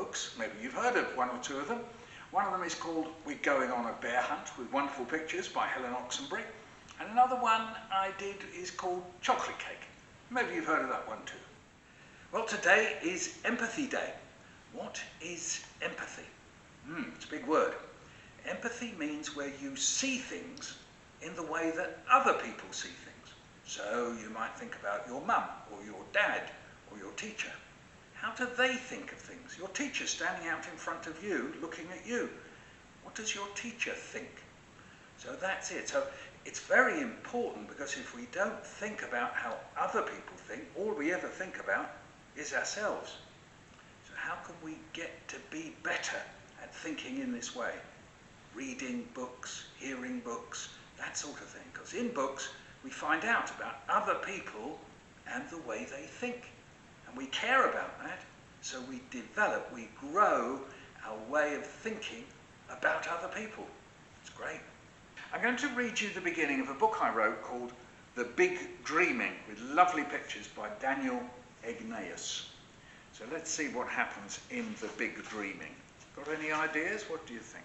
books. Maybe you've heard of one or two of them. One of them is called We're Going on a Bear Hunt, with wonderful pictures by Helen Oxenbury. And another one I did is called Chocolate Cake. Maybe you've heard of that one too. Well, today is Empathy Day. What is empathy? It's a big word. Empathy means where you see things in the way that other people see things. So you might think about your mum or your dad or your teacher. How do they think of things? Your teacher standing out in front of you, looking at you. What does your teacher think? So that's it. So it's very important, because if we don't think about how other people think, all we ever think about is ourselves. So how can we get to be better at thinking in this way? Reading books, hearing books, that sort of thing. Because in books we find out about other people and the way they think. And we care about that, so we develop, we grow our way of thinking about other people. It's great. I'm going to read you the beginning of a book I wrote called The Big Dreaming, with lovely pictures by Daniel Egnaeus. So let's see what happens in The Big Dreaming. Got any ideas? What do you think?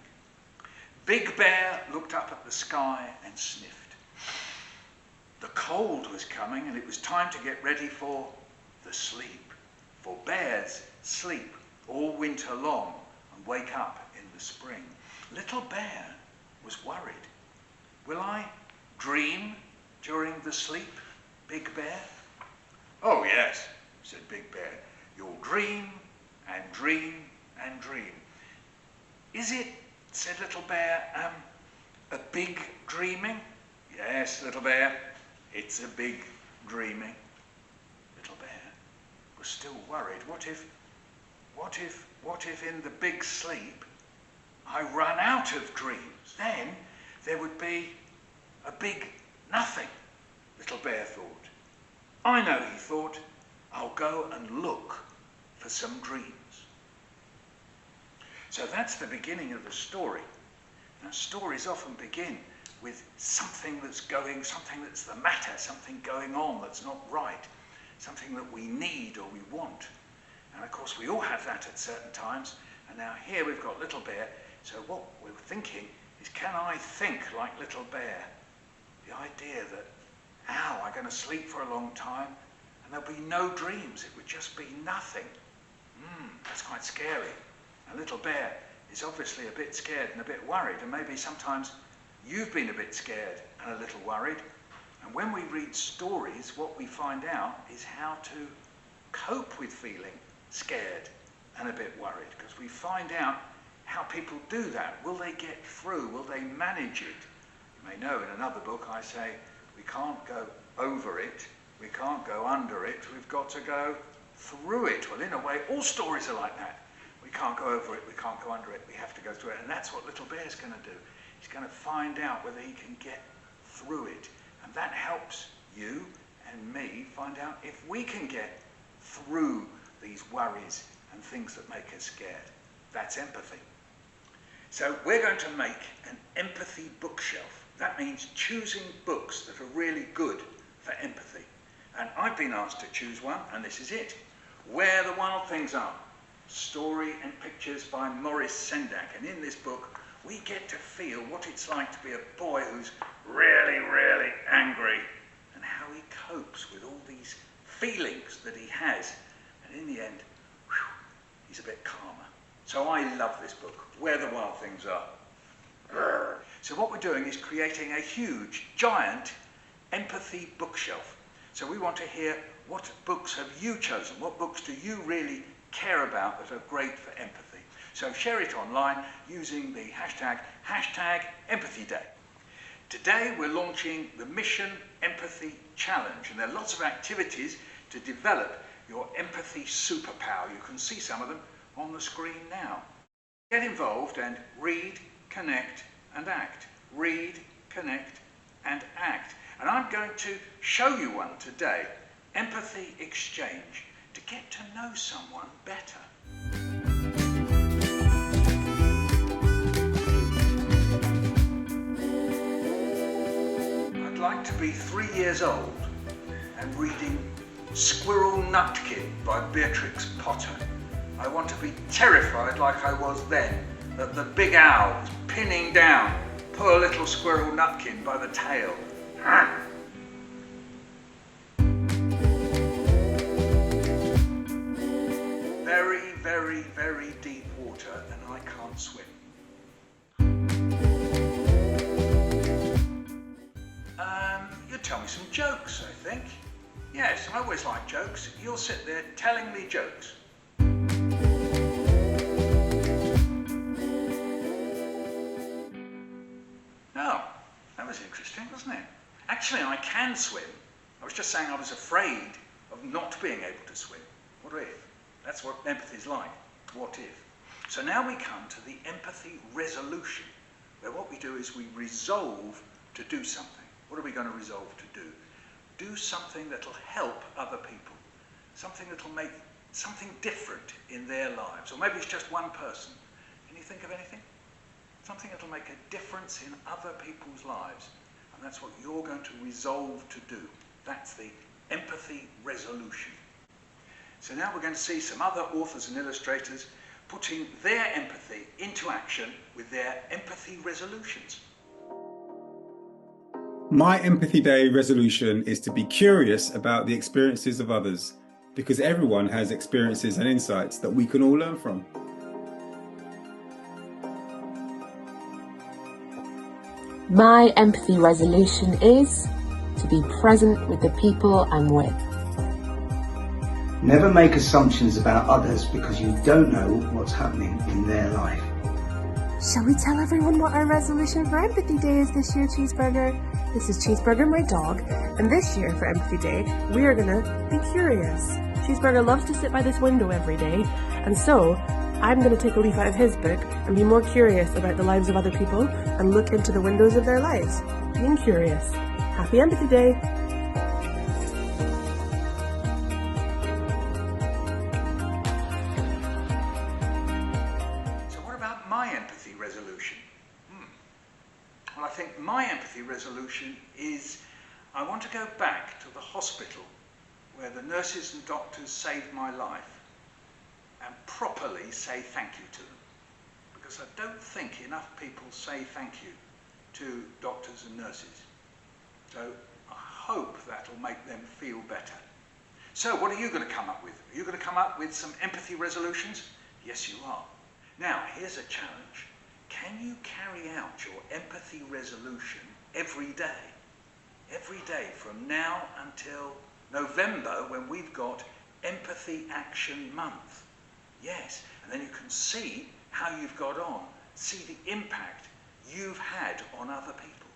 Big Bear looked up at the sky and sniffed. The cold was coming, and it was time to get ready for the sleep. For bears sleep all winter long and wake up in the spring. Little Bear was worried. Will I dream during the sleep, Big Bear? Oh yes, said Big Bear. You'll dream and dream and dream. Is it, said Little Bear, a big dreaming? Yes, Little Bear, it's a big dreaming. Little Bear was still worried. What if in the big sleep I run out of dreams? Then there would be a big nothing, Little Bear thought. I know, he thought, I'll go and look for some dreams. So that's the beginning of the story. Now, stories often begin with something that's the matter, something going on that's not right, something that we need or we want. And of course we all have that at certain times. And now here we've got Little Bear. So what we're thinking is, can I think like Little Bear? The idea that, I'm going to sleep for a long time and there'll be no dreams. It would just be nothing. That's quite scary. And Little Bear is obviously a bit scared and a bit worried. And maybe sometimes you've been a bit scared and a little worried. And when we read stories, what we find out is how to cope with feeling scared and a bit worried, because we find out how people do that. Will they get through? Will they manage it? You may know in another book I say we can't go over it, we can't go under it, we've got to go through it. Well, in a way, all stories are like that. We can't go over it, we can't go under it, we have to go through it. And that's what Little Bear's going to do. He's going to find out whether he can get through it. And that helps you and me find out if we can get through these worries and things that make us scared. That's empathy. So we're going to make an empathy bookshelf. That means choosing books that are really good for empathy. And I've been asked to choose one, and this is it. Where the Wild Things Are. Story and pictures by Maurice Sendak. And in this book, we get to feel what it's like to be a boy who's really, really angry, and how he copes with all these feelings that he has. And in the end, he's a bit calmer. So I love this book, Where the Wild Things Are. So what we're doing is creating a huge, giant empathy bookshelf. So we want to hear, what books have you chosen? What books do you really care about that are great for empathy? So share it online using the hashtag #EmpathyDay. Today we're launching the Mission Empathy Challenge, and there are lots of activities to develop your empathy superpower. You can see some of them on the screen now. Get involved and read, connect and act. Read, connect and act. And I'm going to show you one today, Empathy Exchange, to get to know someone better. I'd like to be 3 years old and reading Squirrel Nutkin by Beatrix Potter. I want to be terrified like I was then, that the big owl is pinning down poor little squirrel Nutkin by the tail. Very, very, very deep water, and I can't swim. You tell me some jokes, I think. Yes, I always like jokes. You'll sit there telling me jokes. Oh, that was interesting, wasn't it? Actually, I can swim. I was just saying I was afraid of not being able to swim. What if? That's what empathy's like. What if? So now we come to the empathy resolution, where what we do is we resolve to do something. What are we going to resolve to do? Do something that'll help other people. Something that'll make something different in their lives. Or maybe it's just one person. Can you think of anything? Something that'll make a difference in other people's lives. And that's what you're going to resolve to do. That's the empathy resolution. So now we're going to see some other authors and illustrators putting their empathy into action with their empathy resolutions. My Empathy Day resolution is to be curious about the experiences of others, because everyone has experiences and insights that we can all learn from. My empathy resolution is to be present with the people I'm with. Never make assumptions about others because you don't know what's happening in their life. Shall we tell everyone what our resolution for Empathy Day is this year, Cheeseburger? This is Cheeseburger, my dog, and this year for Empathy Day, we are gonna be curious. Cheeseburger loves to sit by this window every day, and so I'm gonna take a leaf out of his book and be more curious about the lives of other people and look into the windows of their lives. Being curious. Happy Empathy Day! My empathy resolution? Well, I think my empathy resolution is I want to go back to the hospital where the nurses and doctors saved my life and properly say thank you to them. Because I don't think enough people say thank you to doctors and nurses. So I hope that'll make them feel better. So what are you going to come up with? Are you going to come up with some empathy resolutions? Yes, you are. Now, here's a challenge. Can you carry out your empathy resolution every day? Every day from now until November, when we've got Empathy Action Month. Yes, and then you can see how you've got on, see the impact you've had on other people.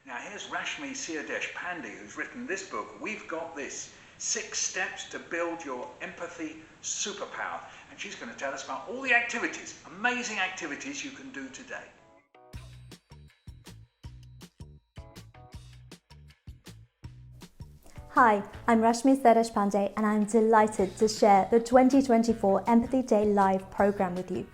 Now, here's Rashmi Sirdeshpande, who's written this book, We've Got This, 6 Steps to Build Your Empathy Superpower. And she's going to tell us about all the activities, amazing activities you can do today. Hi, I'm Rashmi Sirdeshpande and I'm delighted to share the 2024 Empathy Day Live programme with you.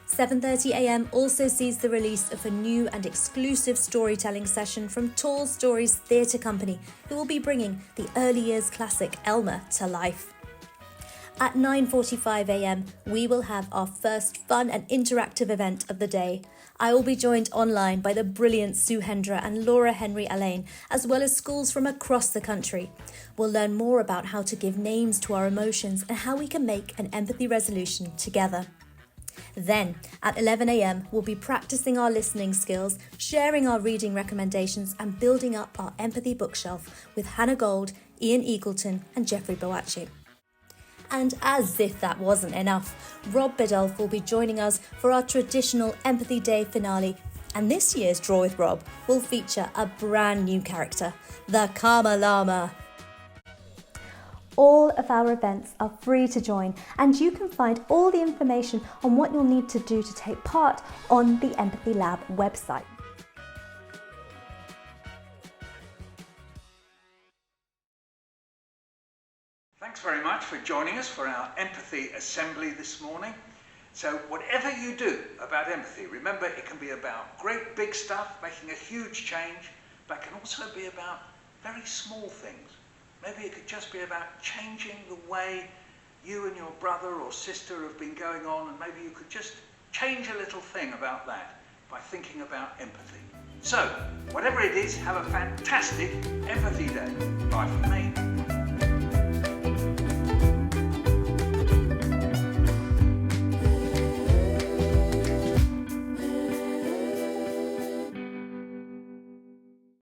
7:30 a.m. also sees the release of a new and exclusive storytelling session from Tall Stories Theatre Company, who will be bringing the early years classic Elmer to life. At 9:45 a.m, we will have our first fun and interactive event of the day. I will be joined online by the brilliant Sue Hendra and Laura Henry Allain, as well as schools from across the country. We'll learn more about how to give names to our emotions and how we can make an empathy resolution together. Then, at 11 a.m, we'll be practicing our listening skills, sharing our reading recommendations and building up our empathy bookshelf with Hannah Gold, Ian Eagleton and Jeffrey Boachi. And as if that wasn't enough, Rob Biddulph will be joining us for our traditional Empathy Day finale. And this year's Draw with Rob will feature a brand new character, the Karma Llama. All of our events are free to join, and you can find all the information on what you'll need to do to take part on the Empathy Lab website. Thanks very much for joining us for our Empathy Assembly this morning. So whatever you do about empathy, remember it can be about great big stuff, making a huge change, but it can also be about very small things. Maybe it could just be about changing the way you and your brother or sister have been going on, and maybe you could just change a little thing about that by thinking about empathy. So, whatever it is, have a fantastic empathy day. Bye from me.